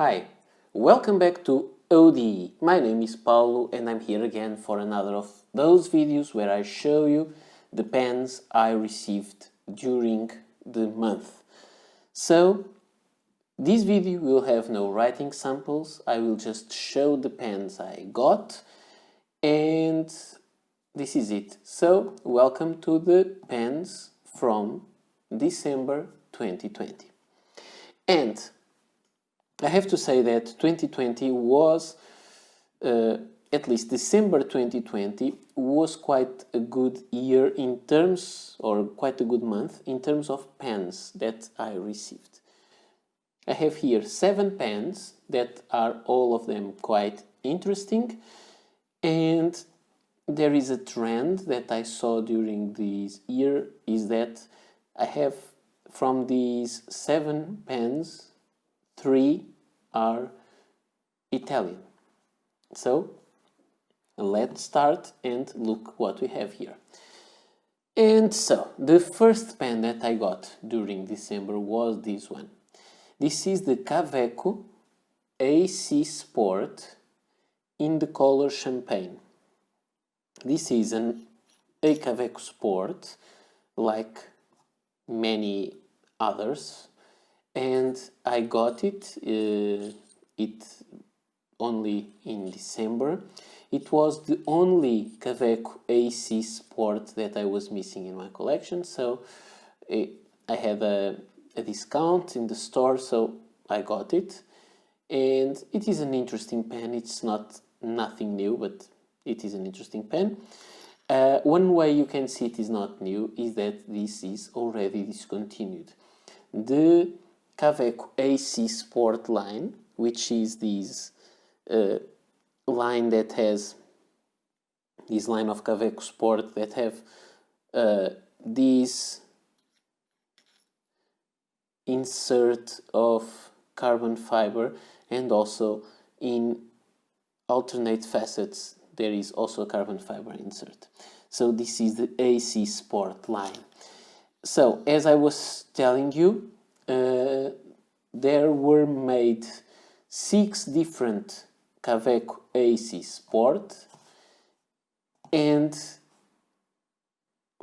Hi, welcome back to ODE. My name is Paulo and I'm here again for another of those videos where I show you the pens I received during the month. So, this video will have no writing samples, I will just show the pens I got and this is it. So, welcome to the pens from December 2020. And I have to say that 2020 was, at least December 2020, was quite a good year in terms, or quite a good month, in terms of pens that I received. I have here 7 pens that are all of them quite interesting, and there is a trend that I saw during this year, is that I have from these 7 pens, 3 are Italian. So let's start and look what we have here. And so the first pen that I got during December was this one. This is the Kaweco AC Sport in the color Champagne. This is a Kaweco Sport like many others, and I got it only in December. It was the only Kaweco AC Sport that I was missing in my collection, so I had a discount in the store, so I got it. And it is an interesting pen. It's nothing new, but it is an interesting pen. One way you can see it is not new is that this is already discontinued. The Kaweco AC Sport line, which is this line that has this line of Kaweco Sport that have this insert of carbon fiber, and also in alternate facets there is also a carbon fiber insert. So this is the AC Sport line. So as I was telling you, there were made 6 different Kaweco AC Sport, and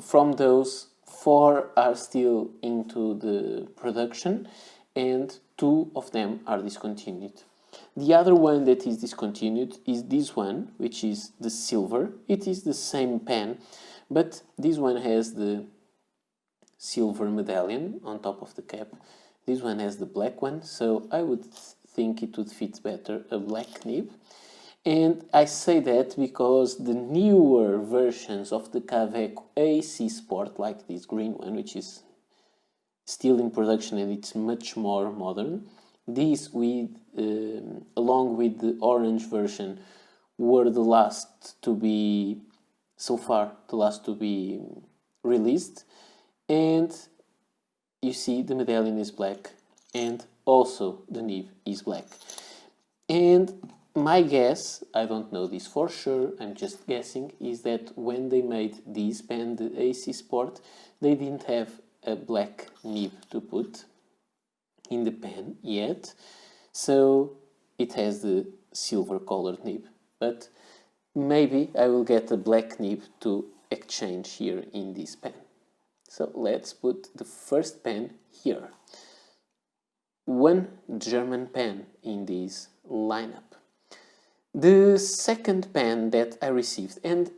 from those 4 are still into the production and 2 of them are discontinued. The other one that is discontinued is this one, which is the silver. It is the same pen, but this one has the silver medallion on top of the cap. This one has the black one, so I would think it would fit better a black nib. And I say that because the newer versions of the Kaweco AC Sport, like this green one, which is still in production and it's much more modern, these with along with the orange version were the last to be, so far, the last to be released. And you see the medallion is black and also the nib is black. And my guess, I don't know this for sure, I'm just guessing, is that when they made this pen, the AC Sport, they didn't have a black nib to put in the pen yet, so it has the silver colored nib. But maybe I will get a black nib to exchange here in this pen. So let's put the first pen here. One German pen in this lineup. The second pen that I received, and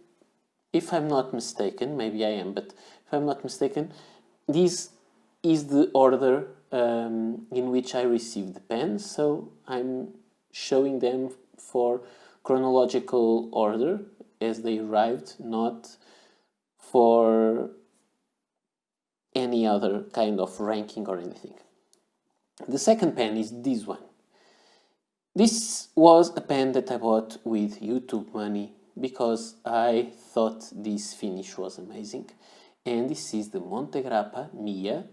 if I'm not mistaken, maybe I am, but if I'm not mistaken, this is the order in which I received the pens, so I'm showing them for chronological order as they arrived, not for any other kind of ranking or anything. The second pen is this one. This was a pen that I bought with YouTube money because I thought this finish was amazing. And this is the Montegrappa Mia,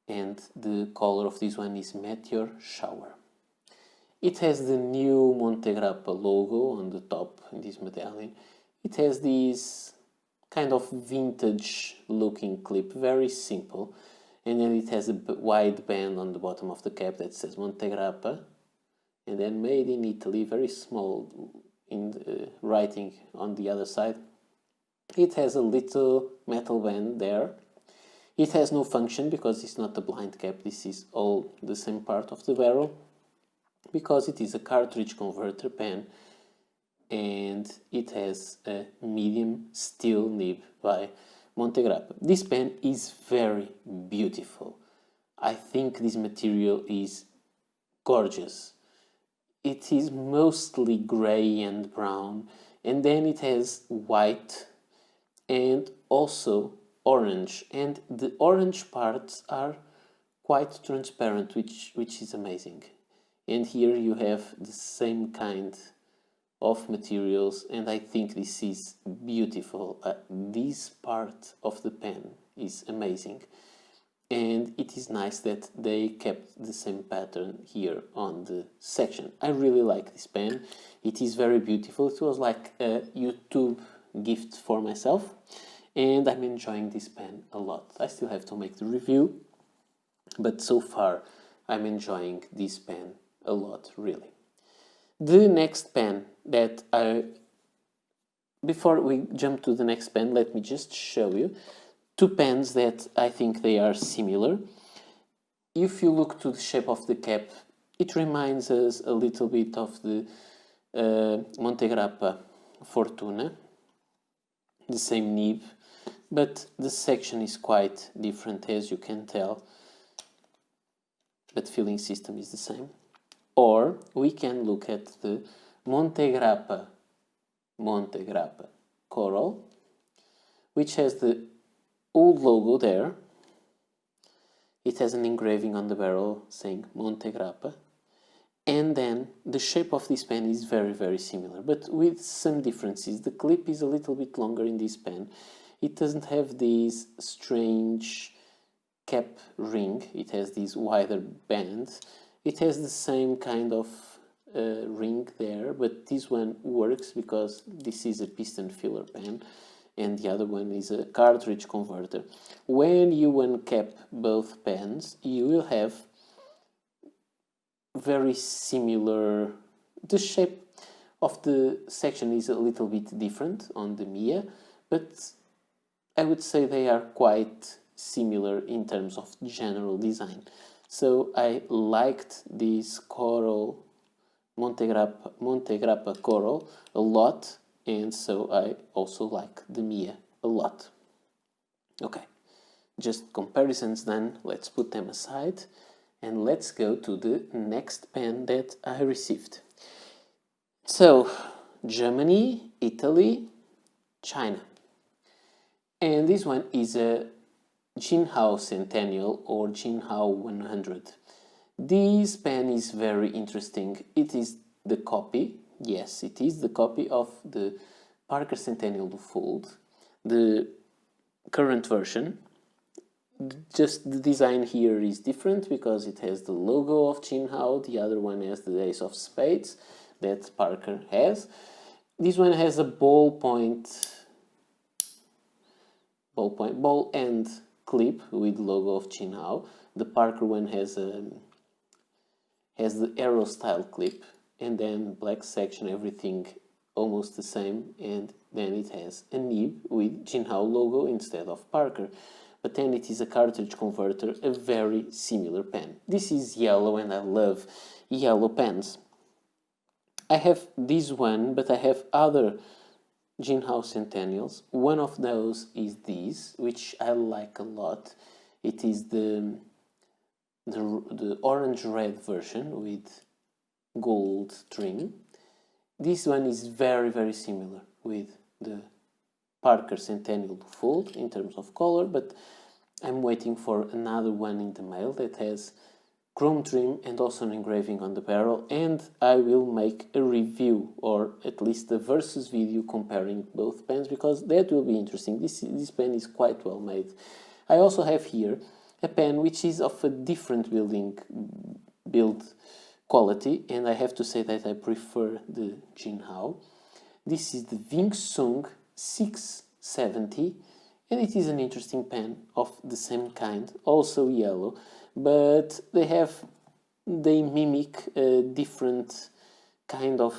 and the color of this one is Meteor Shower. It has the new Montegrappa logo on the top in this medallion. It has this kind of vintage looking clip, very simple, and then it has a wide band on the bottom of the cap that says Montegrappa and then made in Italy, very small in the writing on the other side. It has a little metal band there. It has no function because it's not a blind cap. This is all the same part of the barrel, because it is a cartridge converter pen, and it has a medium steel nib by Montegrappa. This pen is very beautiful. I think this material is gorgeous. It is mostly grey and brown, and then it has white and also orange, and the orange parts are quite transparent, which is amazing. And here you have the same kind of materials, and I think this is beautiful. This part of the pen is amazing, and it is nice that they kept the same pattern here on the section. I really like this pen. It is very beautiful. It was like a YouTube gift for myself, and I'm enjoying this pen a lot. I still have to make the review, but so far I'm enjoying this pen a lot, really. The next pen that before we jump to the next pen, let me just show you two pens that I think they are similar. If you look to the shape of the cap, it reminds us a little bit of the Montegrappa Fortuna, the same nib, but the section is quite different, as you can tell, but filling system is the same. Or we can look at the Montegrappa Coral, which has the old logo there. It has an engraving on the barrel saying Montegrappa, and then the shape of this pen is very, very similar, but with some differences. The clip is a little bit longer in this pen. It doesn't have this strange cap ring. It has this wider band. It has the same kind of ring there, but this one works because this is a piston filler pen and the other one is a cartridge converter. When you uncap both pens, you will have very similar... The shape of the section is a little bit different on the Mia, but I would say they are quite similar in terms of general design. So I liked this Coral, Montegrappa Coral a lot, and so I also like the Mia a lot. Okay, just comparisons done, let's put them aside, and let's go to the next pen that I received. So, Germany, Italy, China. And this one is a Jinhao Centennial or Jinhao 100. This pen is very interesting. It is the copy, yes, it is the copy of the Parker Centennial Fold, the current version. Just the design here is different because it has the logo of Jinhao, the other one has the Ace of Spades that Parker has. This one has a ball end clip with logo of Jinhao. The Parker one has the arrow style clip, and then black section, everything almost the same, and then it has a nib with Jinhao logo instead of Parker. But then it is a cartridge converter, a very similar pen. This is yellow and I love yellow pens. I have this one, but I have other Jinhao Centennials. One of those is this, which I like a lot. It is the orange-red version with gold trim. This one is very, very similar with the Parker Centennial Fold in terms of color, but I'm waiting for another one in the mail that has chrome trim and also an engraving on the barrel, and I will make a review or at least a versus video comparing both pens because that will be interesting. This pen is quite well made. I also have here a pen which is of a different build quality, and I have to say that I prefer the Jinhao. This is the Wing Sung 670, and it is an interesting pen of the same kind, also yellow, but they have they mimic a different kind of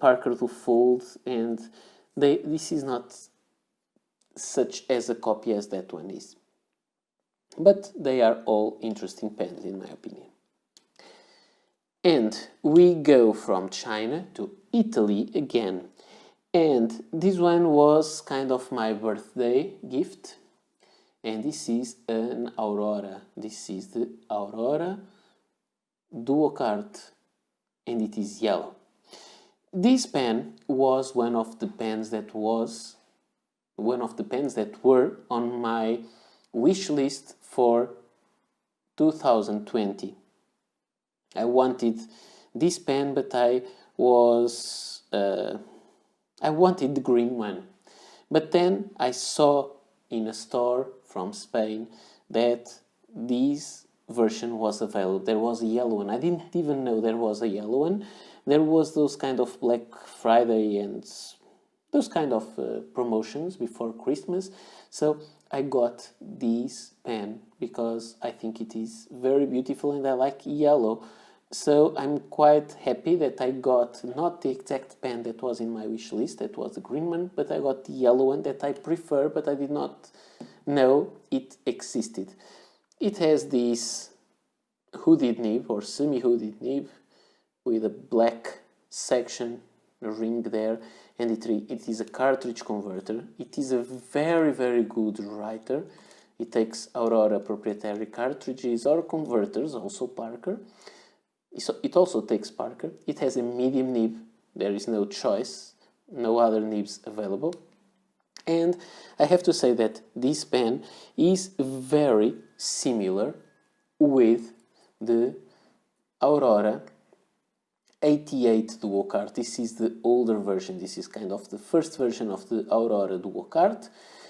Parker to fold, and this is not such as a copy as that one is. But they are all interesting pens in my opinion. And we go from China to Italy again. And this one was kind of my birthday gift. And this is an Aurora. This is the Aurora Duo Cart, and it is yellow. This pen was one of the pens that were on my wish list for 2020. I wanted this pen, but I wanted the green one. But then I saw in a store from Spain that this version was available. There was a yellow one. I didn't even know there was a yellow one. There was those kind of Black Friday and those kind of promotions before Christmas. So I got this pen because I think it is very beautiful and I like yellow. So I'm quite happy that I got not the exact pen that was in my wish list, that was the green one, but I got the yellow one that I prefer, but I did not know it existed. It has this hooded nib or semi-hooded nib with a black section, a ring there, and it is a cartridge converter. It is a very, very good writer. It takes Aurora proprietary cartridges or converters, also Parker. It also takes Parker. It has a medium nib. There is no choice, no other nibs available. And I have to say that this pen is very similar with the Aurora 88 Duo Cart. This is the older version. This is kind of the first version of the Aurora Duo Cart.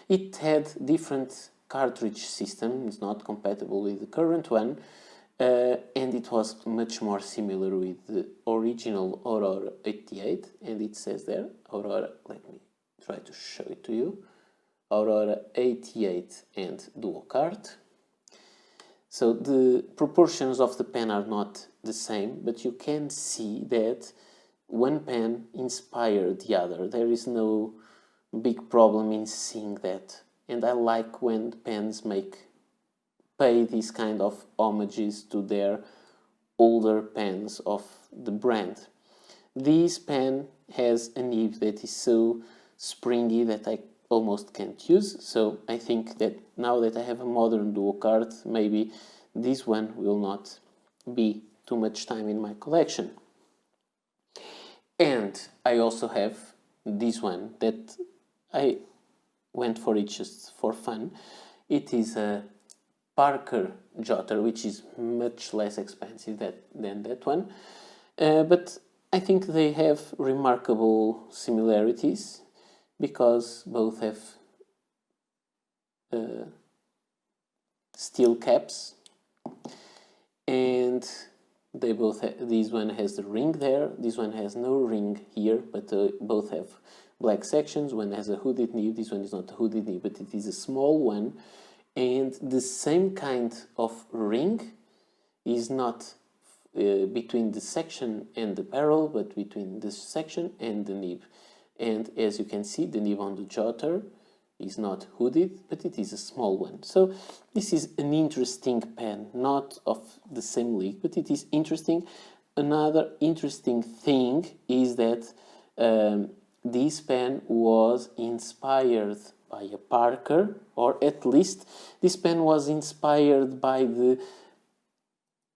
It had different cartridge system. It's not compatible with the current one. And it was much more similar with the original Aurora 88. And it says there, Aurora, let me try to show it to you. Aurora 88 and Duo Cart. So the proportions of the pen are not the same, but you can see that one pen inspired the other. There is no big problem in seeing that. And I like when pens pay these kind of homages to their older pens of the brand. This pen has a nib that is so springy that I almost can't use, so I think that now that I have a modern Duo Cart, maybe this one will not be too much time in my collection. And I also have this one that I went for it just for fun. It is a Parker jotter, which is much less expensive than that one. But I think they have remarkable similarities because both have steel caps, and they both this one has the ring there, this one has no ring here, but both have black sections. One has a hooded nib, this one is not a hooded nib, but it is a small one, and the same kind of ring is not between the section and the barrel, but between the section and the nib. And as you can see, the nib on the jotter is not hooded, but it is a small one. So this is an interesting pen, not of the same league, but it is interesting. Another interesting thing is that this pen was inspired by a Parker, or at least this pen was inspired by the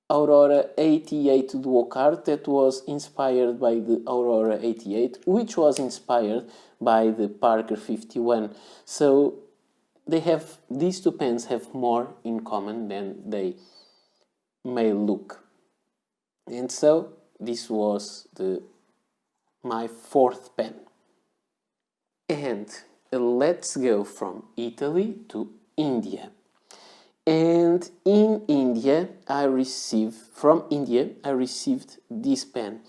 Aurora 88 Duo Cart that was inspired by the Aurora 88, which was inspired by the Parker 51. So these two pens have more in common than they may look. And so this was my fourth pen. And let's go from Italy to India. And in India, I received this pen.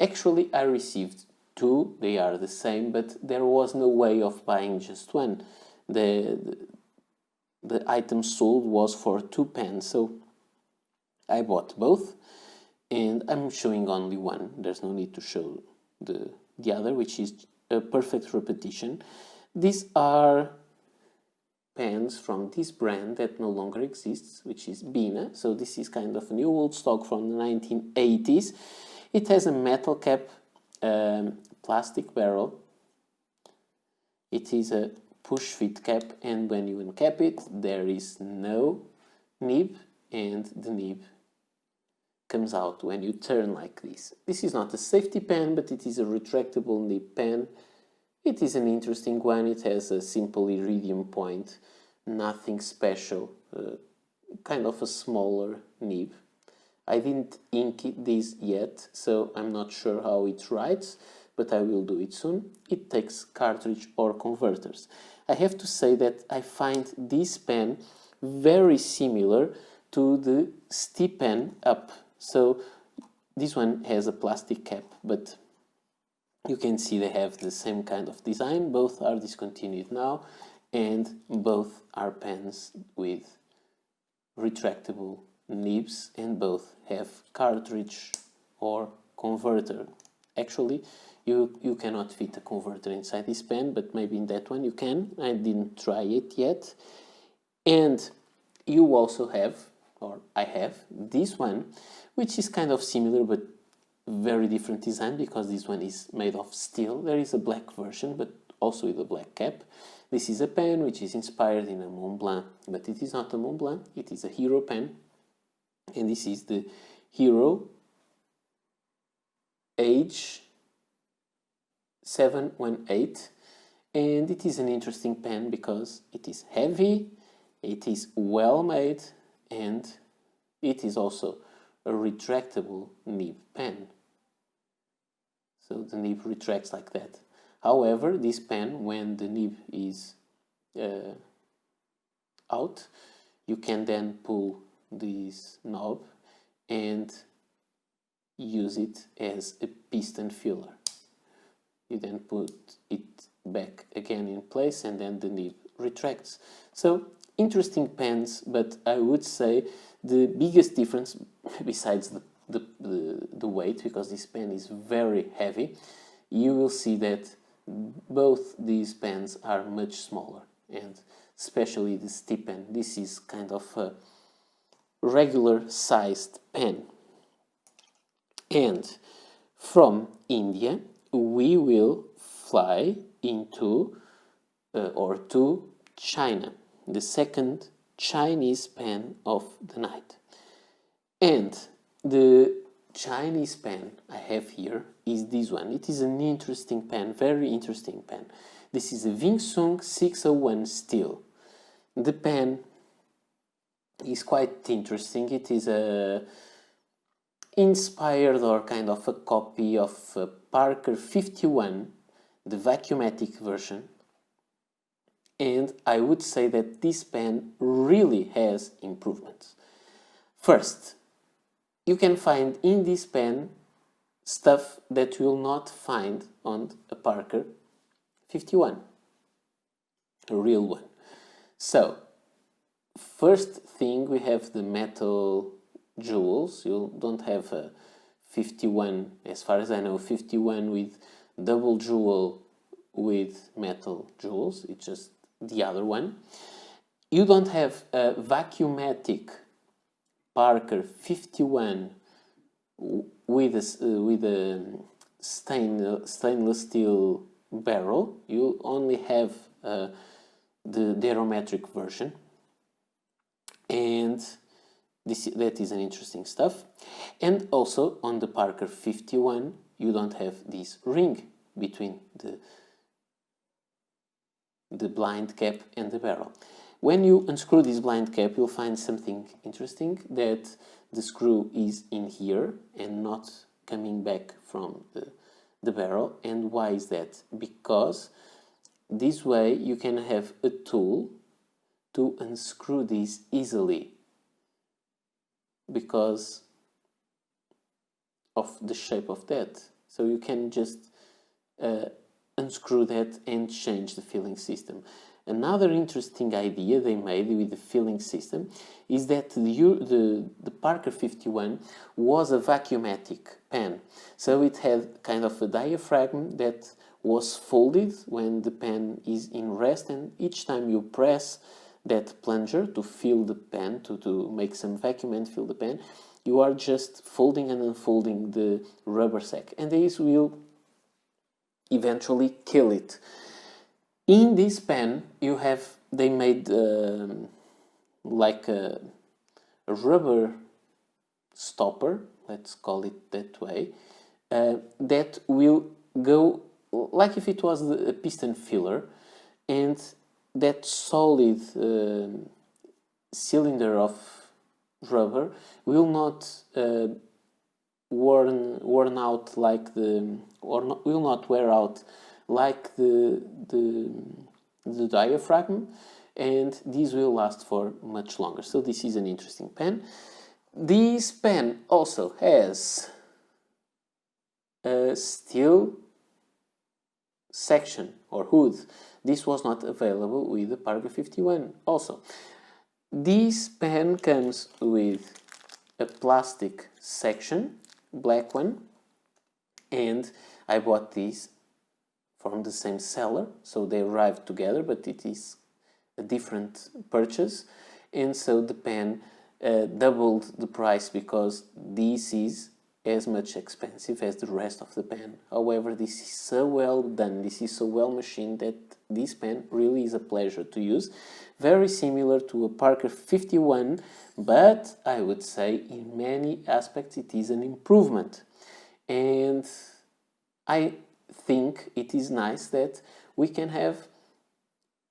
Actually, I received two. They are the same, but there was no way of buying just one. The item sold was for two pens, so I bought both. and I'm showing only one. There's no need to show the other, which is a perfect repetition. These are pens from this brand that no longer exists, which is Bina. So this is kind of a new old stock from the 1980s. It has a metal cap, plastic barrel. It is a push fit cap, and when you uncap it, there is no nib, and the nib comes out when you turn like this. This is not a safety pen, but it is a retractable nib pen. It is an interesting one. It has a simple iridium point, nothing special, kind of a smaller nib. I didn't ink this yet, so I'm not sure how it writes, but I will do it soon. It takes cartridge or converters. I have to say that I find this pen very similar to the Sti pen up. So this one has a plastic cap, but you can see they have the same kind of design. Both are discontinued now, and both are pens with retractable nibs, and both have cartridge or converter. Actually, you cannot fit a converter inside this pen, but maybe in that one you can. I didn't try it yet. And you also have, or I have, this one, which is kind of similar but very different design, because this one is made of steel. There is a black version, but also with a black cap. This is a pen which is inspired in a Mont Blanc, but it is not a Mont Blanc, it is a Hero pen. And this is the Hero Age 718, and it is an interesting pen because it is heavy, it is well made, and it is also a retractable nib pen. So the nib retracts like that. However, this pen, when the nib is out, you can then pull this knob and use it as a piston filler. You then put it back again in place, and then the nib retracts. So interesting pens, but I would say the biggest difference, besides the weight, because this pen is very heavy, you will see that both these pens are much smaller, and especially the Sti pen. This is kind of a regular sized pen. And from India we will fly into or to China, the second Chinese pen of the night. And the Chinese pen I have here is this one. It is an interesting pen, very interesting pen. This is a Wing Sung 601 steel. The pen is quite interesting. It is a inspired or kind of a copy of Parker 51, the vacuumatic version. And I would say that this pen really has improvements. First, you can find in this pen stuff that you will not find on a Parker 51, a real one. So, first thing, we have the metal jewels. You don't have a 51, as far as I know, 51 with double jewel with metal jewels. It's just the other one. You don't have a vacuumatic Parker 51 with a stainless steel barrel. You only have the aromatic version, and that is an interesting stuff. And also on the Parker 51 you don't have this ring between the blind cap and the barrel. When you unscrew this blind cap, you'll find something interesting, that the screw is in here and not coming back from the barrel. And why is that? Because this way you can have a tool to unscrew this easily, because of the shape of that. So you can just unscrew that and change the filling system. Another interesting idea they made with the filling system is that the Parker 51 was a vacuumatic pen. So it had kind of a diaphragm that was folded when the pen is in rest, and each time you press that plunger to fill the pen, to make some vacuum and fill the pen, you are just folding and unfolding the rubber sac, and this will eventually kill it. In this pen, they made like a rubber stopper, let's call it that way, that will go like if it was a piston filler, and that solid cylinder of rubber will not worn out like will not wear out like the diaphragm, and this will last for much longer. So this is an interesting pen. This pen also has a steel section or hood. This was not available with the Parker 51 also. This pen comes with a plastic section, black one, and I bought this from the same seller, so they arrived together, but it is a different purchase, and so the pen doubled the price because this is as much expensive as the rest of the pen. However, this is so well done, this is so well machined that this pen really is a pleasure to use. Very similar to a Parker 51, but I would say in many aspects it is an improvement. And I think it is nice that we can have,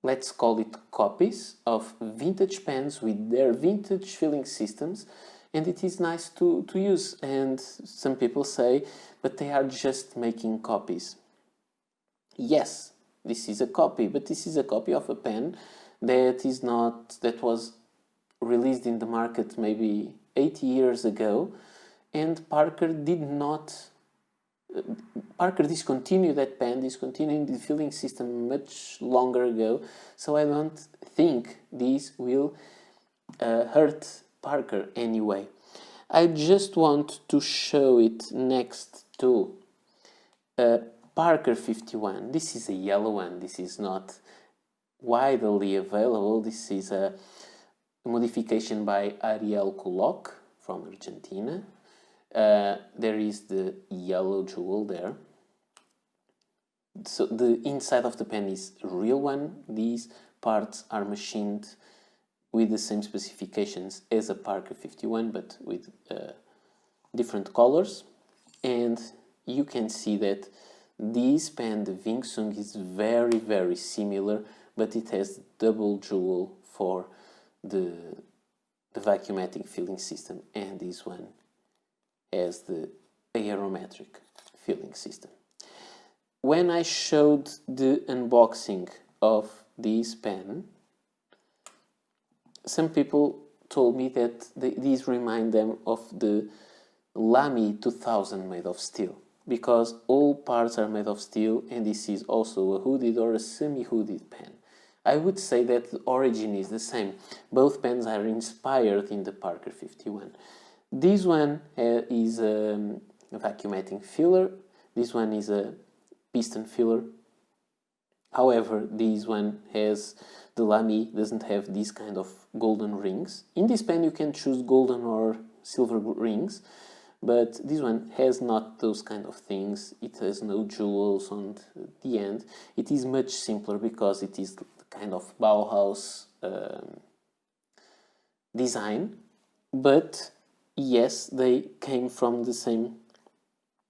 let's call it, copies of vintage pens with their vintage filling systems, and it is nice to use. And some people say, but they are just making copies. Yes, this is a copy, but this is a copy of a pen that was released in the market maybe 80 years ago, and Parker discontinued that pen, discontinuing the filling system much longer ago, so I don't think this will hurt Parker anyway. I just want to show it next to Parker 51. This is a yellow one, this is not widely available. This is a modification by Ariel Kullock from Argentina. There is the yellow jewel there. So the inside of the pen is a real one. These parts are machined with the same specifications as a Parker 51, but with different colors. And you can see that this pen, the Wing Sung, is very, very similar, but it has double jewel for the vacuumatic filling system, and this one has the aerometric filling system. When I showed the unboxing of this pen, some people told me that these remind them of the Lamy 2000 made of steel, because all parts are made of steel, and this is also a hooded or a semi-hooded pen. I would say that the origin is the same. Both pens are inspired in the Parker 51. This one is a vacuumating filler. This one is a piston filler. However, this one has, the Lamy doesn't have these kind of golden rings. In this pen you can choose golden or silver rings, but this one has not those kind of things. It has no jewels on the end. It is much simpler because it is the kind of Bauhaus design, but yes, they came from the same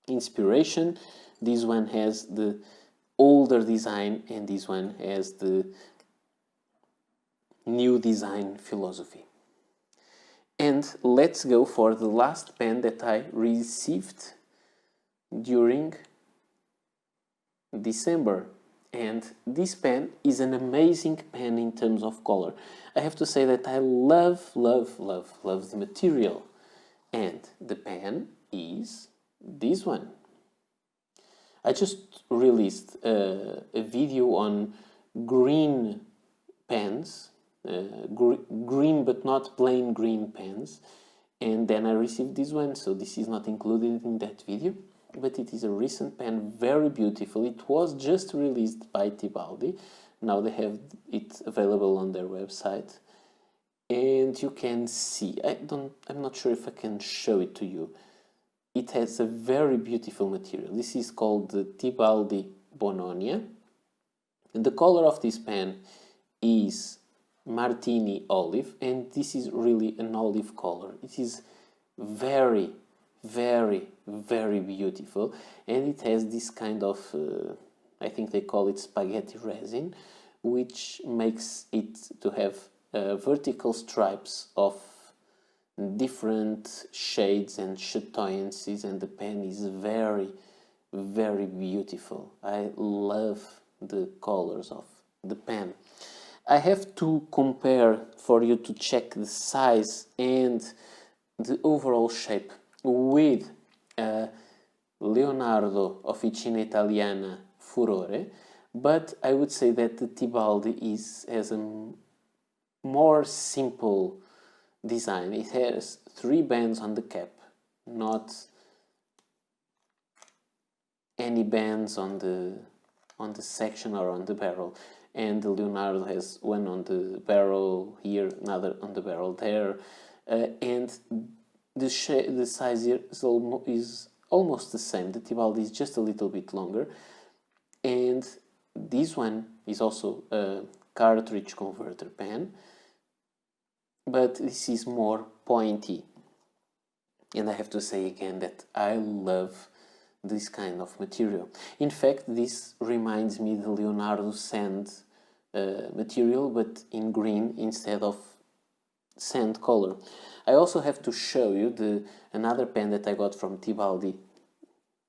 inspiration. This one has the older design, and this one has the new design philosophy. And let's go for the last pen that I received during December. And this pen is an amazing pen in terms of color. I have to say that I love the material. And the pen is this one. I just released a video on green pens, green but not plain green pens, and then I received this one, so this is not included in that video, but it is a recent pen, very beautiful. It was just released by Tibaldi. Now they have it available on their website, and you can see, I'm not sure if I can show it to you. It has a very beautiful material. This is called the Tibaldi Bononia. And the color of this pen is Martini Olive, and this is really an olive color. It is very, very, very beautiful, and it has this kind of, I think they call it spaghetti resin, which makes it to have vertical stripes of different shades and chatoyancies, and the pen is very, very beautiful. I love the colors of the pen. I have to compare for you to check the size and the overall shape with Leonardo Officina Italiana Furore, but I would say that the Tibaldi has a more simple design. It has 3 bands on the cap, not any bands on the section or on the barrel. And the Leonardo has one on the barrel here, another on the barrel there, and the size here is almost the same. The Tibaldi is just a little bit longer, and this one is also a cartridge converter pen, but this is more pointy. And I have to say again that I love this kind of material. In fact, this reminds me the Leonardo sand material, but in green instead of sand color. I also have to show you another pen that I got from Tibaldi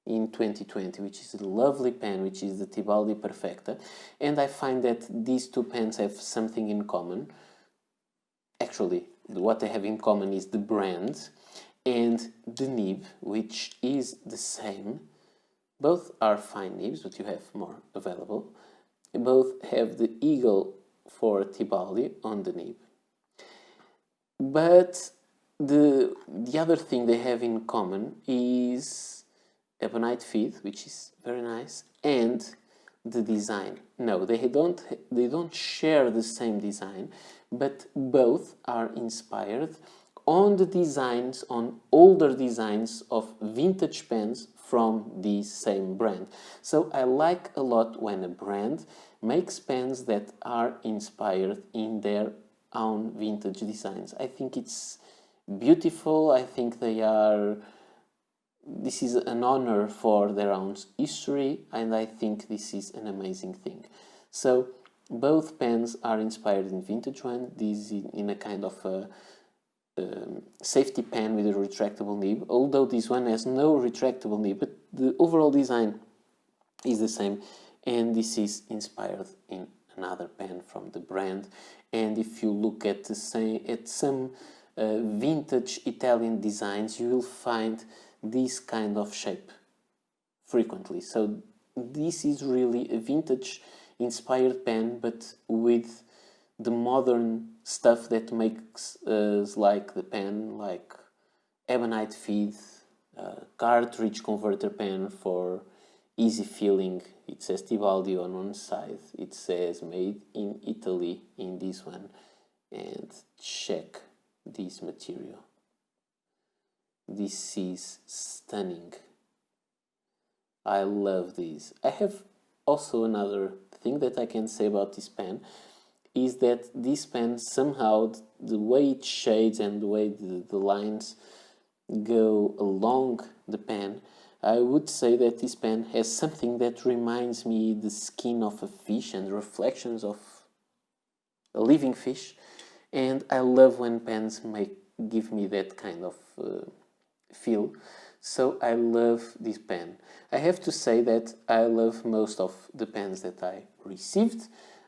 in 2020, which is a lovely pen, which is the Tibaldi Perfecta, and I find that these 2 pens have something in common. Actually, what they have in common is the brand and the nib, which is the same. Both are fine nibs, but you have more available. Both have the eagle for Tibaldi on the nib. But the other thing they have in common is ebonite feed, which is very nice, and the design. No, they don't share the same design, but both are inspired on the designs, on older designs of vintage pens from the same brand. So I like a lot when a brand makes pens that are inspired in their own vintage designs. I think it's beautiful. I think this is an honor for their own history, and I think this is an amazing thing. So both pens are inspired in vintage one. This is in a kind of a safety pen with a retractable nib, although this one has no retractable nib, but the overall design is the same, and this is inspired in another pen from the brand. And if you look at some vintage Italian designs, you will find this kind of shape frequently. So this is really a vintage inspired pen, but with the modern stuff that makes us like the pen, like ebonite feed, cartridge converter pen for easy filling. It says Tibaldi on one side, it says made in Italy in this one, and check this material. This is stunning. I love this. I have also another thing that I can say about this pen is that this pen somehow, the way it shades and the way the lines go along the pen, I would say that this pen has something that reminds me the skin of a fish and reflections of a living fish, and I love when pens give me that kind of feel. So I love this pen. I have to say that I love most of the pens that I received.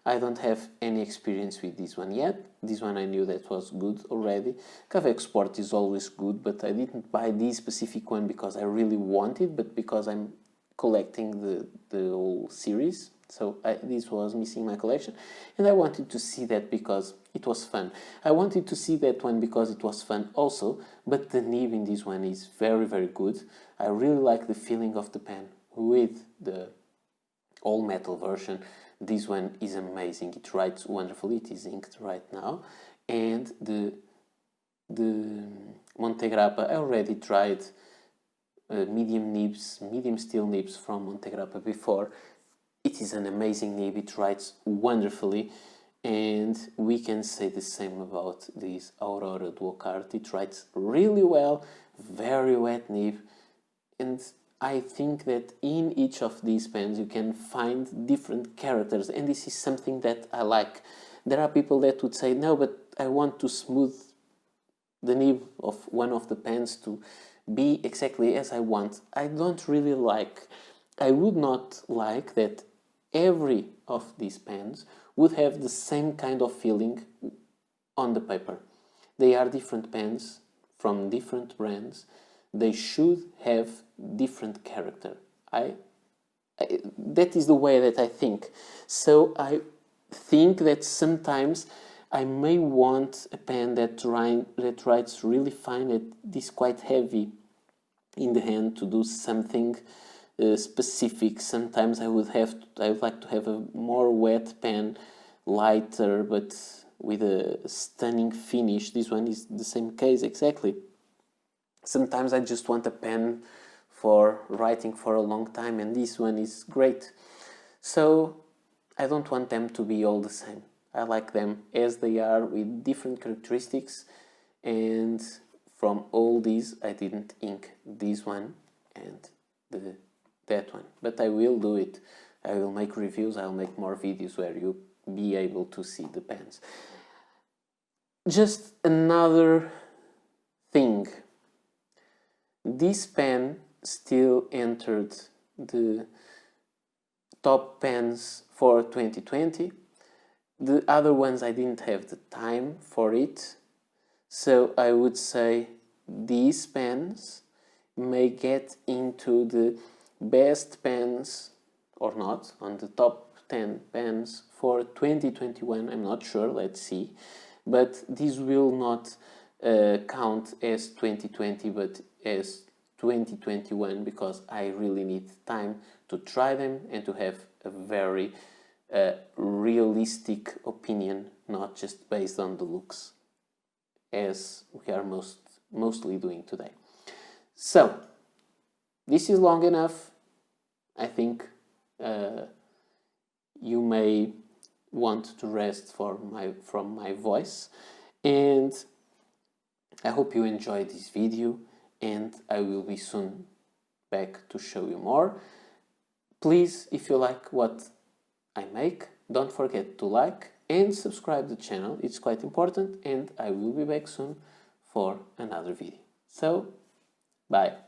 I don't have any experience with this one yet. This one I knew that was good already. Kaweco Sport is always good, but I didn't buy this specific one because I really want it, but because I'm collecting the whole series, So this was missing in my collection, and I wanted to see that because it was fun. I wanted to see that one because it was fun also, but the nib in this one is very, very good. I really like the feeling of the pen with the all metal version. This one is amazing. It writes wonderfully. It is inked right now, and the Montegrappa, I already tried medium steel nibs from Montegrappa before. It is an amazing nib. It writes wonderfully, and we can say the same about this Aurora Duo Cart. It writes really well, very wet nib, and I think that in each of these pens you can find different characters, and this is something that I like. There are people that would say, no, but I want to smooth the nib of one of the pens to be exactly as I want. I don't really like, I would not like that every of these pens would have the same kind of feeling on the paper. They are different pens from different brands. They should have different character. That is the way that I think. So I think that sometimes I may want a pen that writes really fine, that is quite heavy in the hand to do something specific. Sometimes I would like to have a more wet pen, lighter but with a stunning finish. This one is the same case exactly. Sometimes I just want a pen for writing for a long time, and this one is great. So I don't want them to be all the same. I like them as they are with different characteristics, and from all these I didn't ink this one and that one, but I will do it. I will make reviews, I'll make more videos where you'll be able to see the pens. Just another thing. This pen still entered the top pens for 2020. The other ones I didn't have the time for it. So I would say these pens may get into the best pens or not, on the top 10 pens for 2021. I'm not sure, let's see. But these will not count as 2020 but as 2021, because I really need time to try them and to have a very realistic opinion, not just based on the looks, as we are mostly doing today. So this is long enough. I think you may want to rest from my voice, and I hope you enjoyed this video, and I will be soon back to show you more. Please, if you like what I make, don't forget to like and subscribe the channel. It's quite important, and I will be back soon for another video. So, bye.